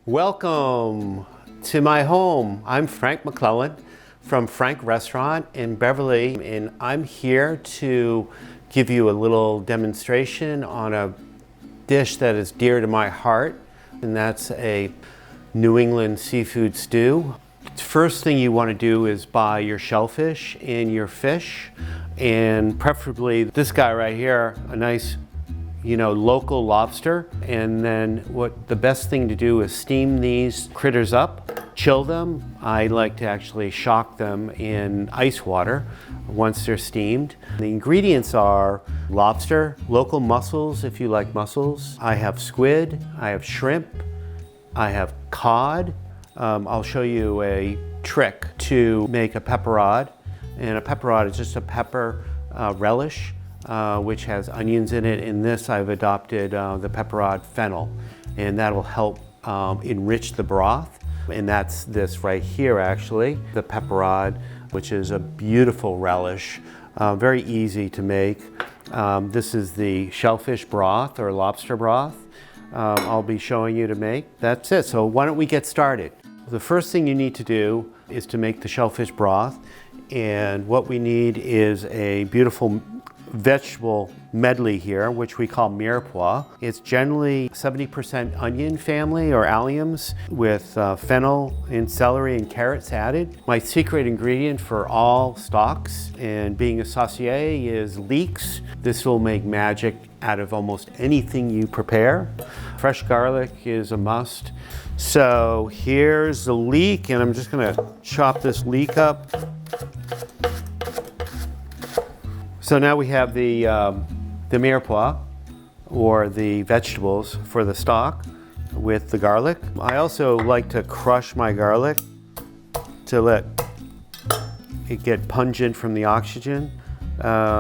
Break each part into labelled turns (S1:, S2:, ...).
S1: Welcome to my home. I'm Frank McClelland from Frank Restaurant in Beverly, and I'm here to give you a little demonstration on a dish that is dear to my heart, and that's a New England seafood stew. First thing you want to do is buy your shellfish and your fish, and preferably this guy right here, a nice local lobster. And then the best thing to do is steam these critters up, chill them. I like to actually shock them in ice water once they're steamed. The ingredients are lobster, local mussels if you like mussels. I have squid, I have shrimp, I have cod. I'll show you a trick to make a pepperod. And a pepperod is just a pepper relish, which has onions in it. In this, I've adopted the pepperod fennel, and that'll help enrich the broth. And that's this right here, actually, the pepperod, which is a beautiful relish, very easy to make. This is the shellfish broth or lobster broth I'll be showing you to make. That's it. So why don't we get started? The first thing you need to do is to make the shellfish broth, and what we need is a beautiful vegetable medley here, which we call Mirepoix. It's generally 70% onion family or alliums with fennel and celery and carrots added. My secret ingredient for all stocks and being a saucier is leeks. This will make magic out of almost anything you prepare. Fresh garlic is a must. So here's the leek, and I'm just gonna chop this leek up. So now we have the mirepoix, or the vegetables for the stock, with the garlic. I also like to crush my garlic to let it get pungent from the oxygen,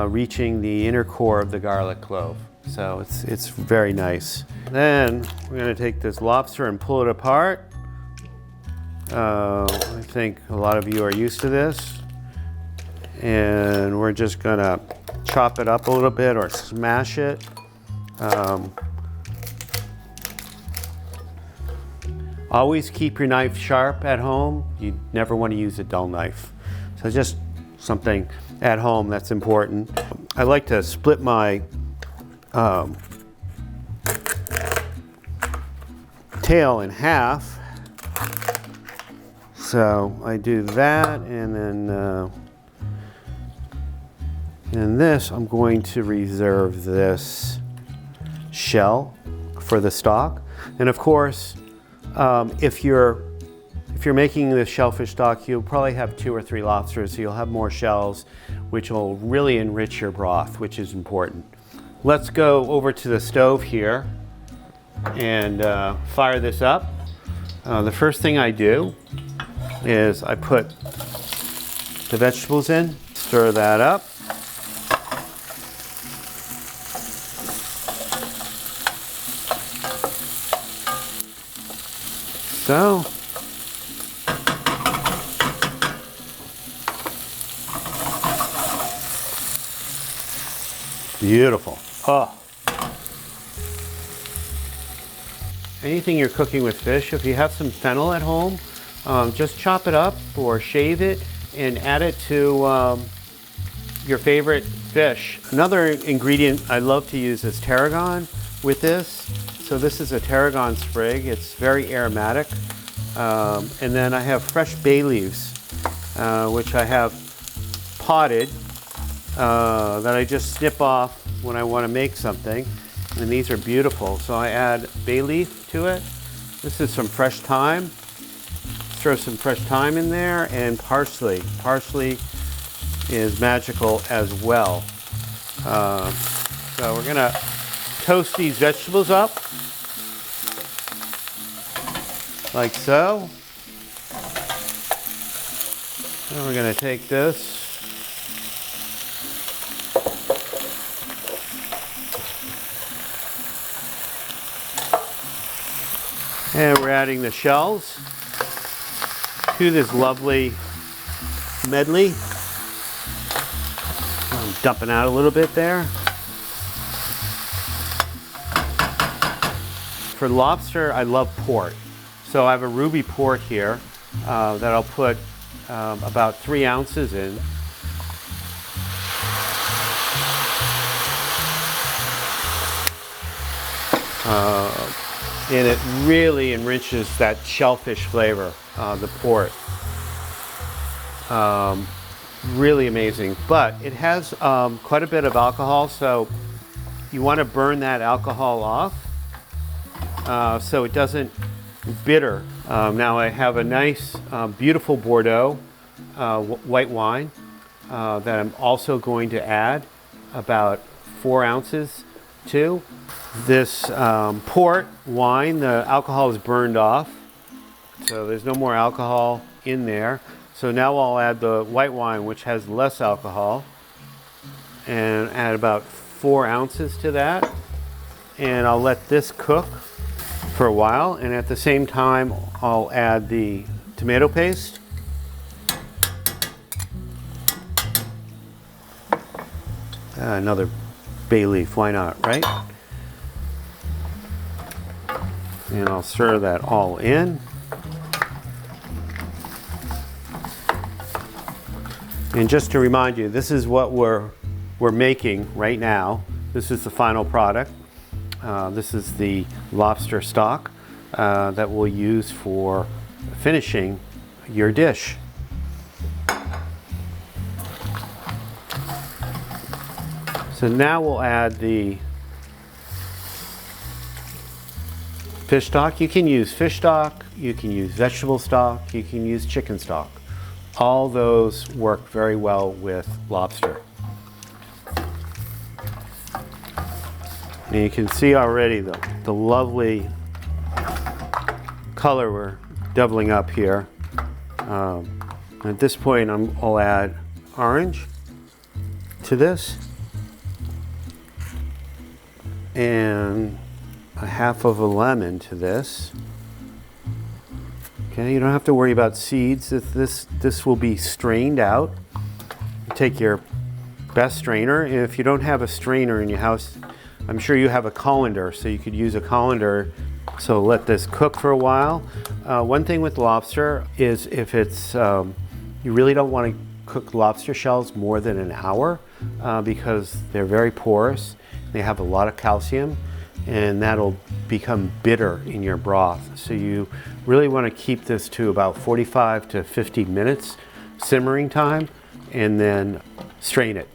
S1: reaching the inner core of the garlic clove. So it's very nice. Then we're gonna take this lobster and pull it apart. I think a lot of you are used to this. And we're just gonna chop it up a little bit or smash it. Always keep your knife sharp at home. You never want to use a dull knife. So just something at home that's important. I like to split my tail in half. So I do that, and then in this, I'm going to reserve this shell for the stock. And of course, if you're making the shellfish stock, you'll probably have 2 or 3 lobsters, so you'll have more shells, which will really enrich your broth, which is important. Let's go over to the stove here and fire this up. The first thing I do is I put the vegetables in, stir that up. So, beautiful. Oh. Anything you're cooking with fish, if you have some fennel at home, just chop it up or shave it and add it to your favorite fish. Another ingredient I love to use is tarragon with this. So this is a tarragon sprig. It's very aromatic. And then I have fresh bay leaves, which I have potted, that I just snip off when I want to make something. And these are beautiful. So I add bay leaf to it. This is some fresh thyme. Throw some fresh thyme in there, and parsley. Parsley is magical as well. So we're gonna toast these vegetables up, like so. And we're gonna take this. And we're adding the shells to this lovely medley. I'm dumping out a little bit there. For lobster, I love port. So I have a ruby port here that I'll put about 3 ounces in. And it really enriches that shellfish flavor, the port. Really amazing, but it has quite a bit of alcohol, so you want to burn that alcohol off so it doesn't bitter. Now I have a nice, beautiful Bordeaux white wine that I'm also going to add about 4 ounces to. This port wine, the alcohol is burned off, so there's no more alcohol in there. So now I'll add the white wine, which has less alcohol, and add about 4 ounces to that. And I'll let this cook for a while, and at the same time I'll add the tomato paste. Another bay leaf, why not, right? And I'll stir that all in. And just to remind you, this is what we're making right now. This is the final product. This is the lobster stock that we'll use for finishing your dish. So now we'll add the fish stock. You can use fish stock, you can use vegetable stock, you can use chicken stock. All those work very well with lobster. And you can see already the lovely color we're doubling up here. At this point I'll add orange to this and a half of a lemon to this. Okay, you don't have to worry about seeds. This will be strained out. Take your best strainer. If you don't have a strainer in your house, I'm sure you have a colander, so you could use a colander. So let this cook for a while. One thing with lobster is if it's, you really don't want to cook lobster shells more than an hour because they're very porous. They have a lot of calcium, and that'll become bitter in your broth. So you really want to keep this to about 45 to 50 minutes simmering time, and then strain it.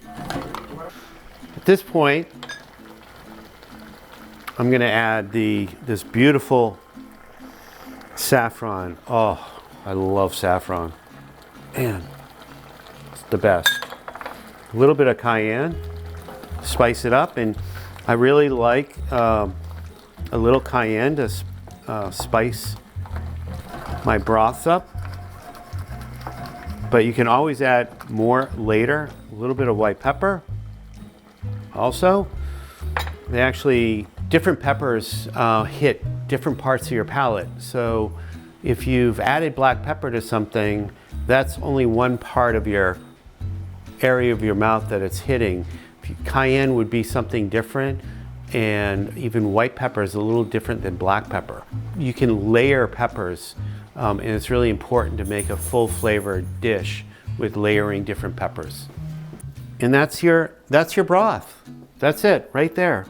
S1: At this point, I'm going to add this beautiful saffron. Oh, I love saffron. Man, it's the best. A little bit of cayenne, spice it up, and I really like a little cayenne to spice my broths up. But you can always add more later. A little bit of white pepper. Also, different peppers hit different parts of your palate. So if you've added black pepper to something, that's only one part of your area of your mouth that it's hitting. Cayenne would be something different, and even white pepper is a little different than black pepper. You can layer peppers, and it's really important to make a full flavored dish with layering different peppers. And that's your broth. That's it right there.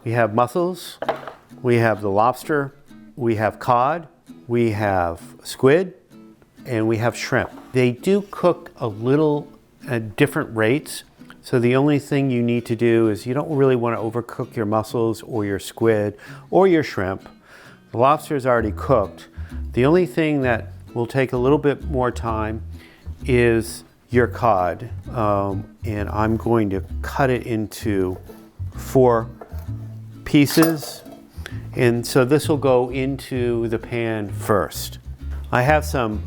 S1: We have mussels, we have the lobster, we have cod, we have squid, and we have shrimp. They do cook a little at different rates. So the only thing you need to do is you don't really want to overcook your mussels or your squid or your shrimp. The lobster is already cooked. The only thing that will take a little bit more time is your cod. And I'm going to cut it into 4 pieces. And so this will go into the pan first. I have some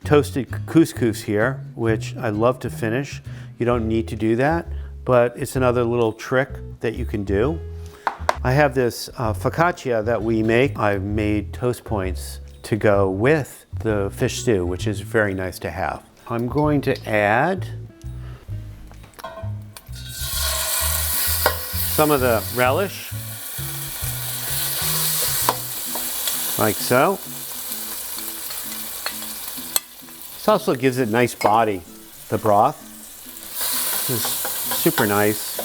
S1: toasted couscous here, which I love to finish. You don't need to do that, but it's another little trick that you can do. I have this focaccia that we make. I've made toast points to go with the fish stew, which is very nice to have. I'm going to add some of the relish, like so. also gives it a nice body, the broth. It's super nice.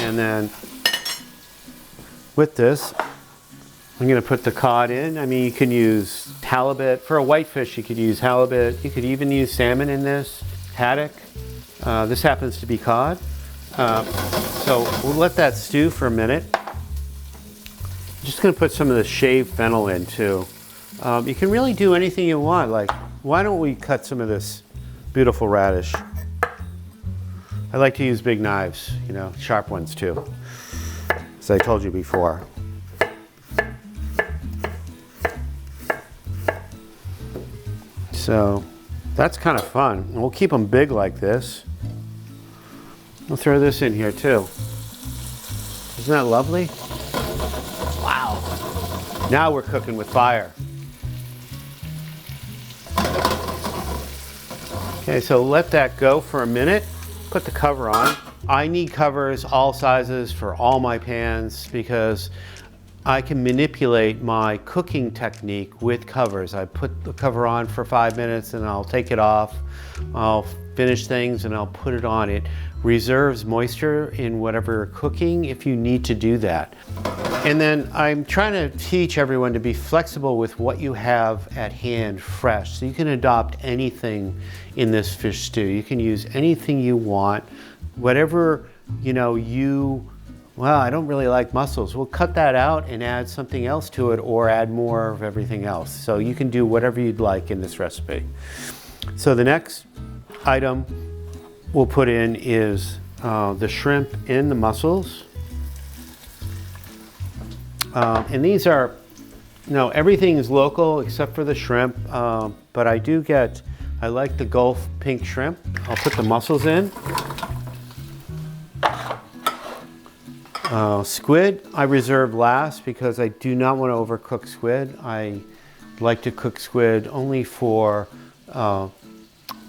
S1: And then with this, I'm going to put the cod in. I mean, you can use halibut. For a whitefish, you could use halibut. You could even use salmon in this, haddock. This happens to be cod. So we'll let that stew for a minute. I'm just going to put some of the shaved fennel in too. You can really do anything you want. Like, why don't we cut some of this beautiful radish? I like to use big knives, you know, sharp ones too, as I told you before. So that's kind of fun. And we'll keep them big like this. We'll throw this in here too. Isn't that lovely? Wow. Now we're cooking with fire. Okay, so let that go for a minute. Put the cover on. I need covers all sizes for all my pans because I can manipulate my cooking technique with covers. I put the cover on for 5 minutes and I'll take it off. I'll finish things and I'll put it on. It reserves moisture in whatever you're cooking if you need to do that. And then I'm trying to teach everyone to be flexible with what you have at hand fresh. So you can adopt anything in this fish stew. You can use anything you want, whatever, you know, well, I don't really like mussels. We'll cut that out and add something else to it or add more of everything else. So you can do whatever you'd like in this recipe. So the next item we'll put in is the shrimp and the mussels. And these are, you know, everything is local except for the shrimp, but I like the Gulf pink shrimp. I'll put the mussels in. Squid I reserve last because I do not want to overcook squid. I like to cook squid only for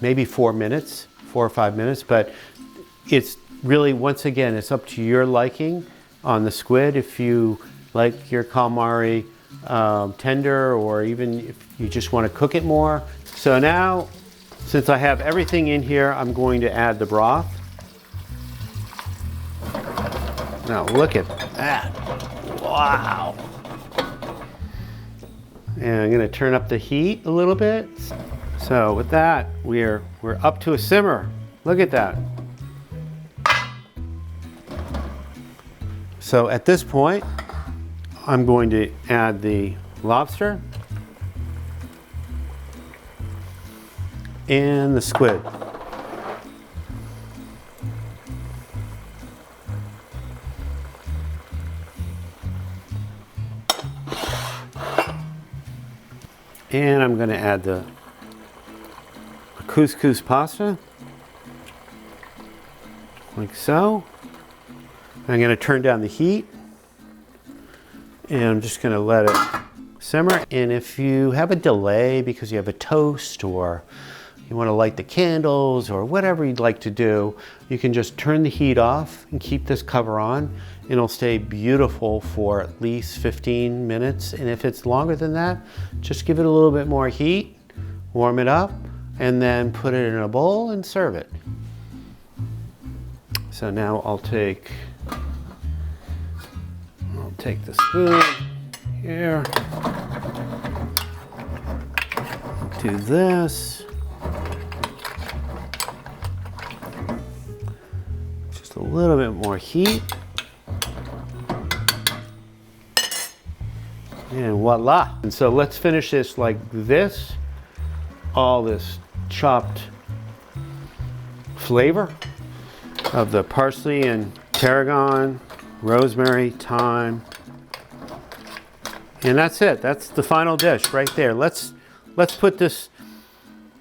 S1: maybe 4 minutes, 4 or 5 minutes, but it's really, once again, it's up to your liking on the squid. If you like your calamari tender, or even if you just want to cook it more. So now, since I have everything in here, I'm going to add the broth. Now look at that, wow. And I'm gonna turn up the heat a little bit. So with that, we're up to a simmer. Look at that. So at this point, I'm going to add the lobster and the squid. And I'm going to add the couscous pasta, like so. I'm going to turn down the heat, and I'm just going to let it simmer. And if you have a delay because you have a toast, or you want to light the candles, or whatever you'd like to do, you can just turn the heat off and keep this cover on. It'll stay beautiful for at least 15 minutes. And if it's longer than that, just give it a little bit more heat, warm it up, and then put it in a bowl and serve it. So now I'll take the spoon here, do this. Just a little bit more heat. And voila. And so let's finish this like this. All this chopped flavor of the parsley and tarragon, rosemary, thyme. And that's it. That's the final dish right there. Let's put this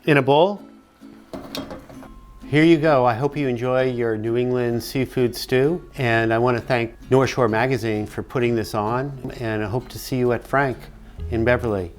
S1: in a bowl. Here you go. I hope you enjoy your New England seafood stew. And I want to thank North Shore Magazine for putting this on. And I hope to see you at Frank in Beverly.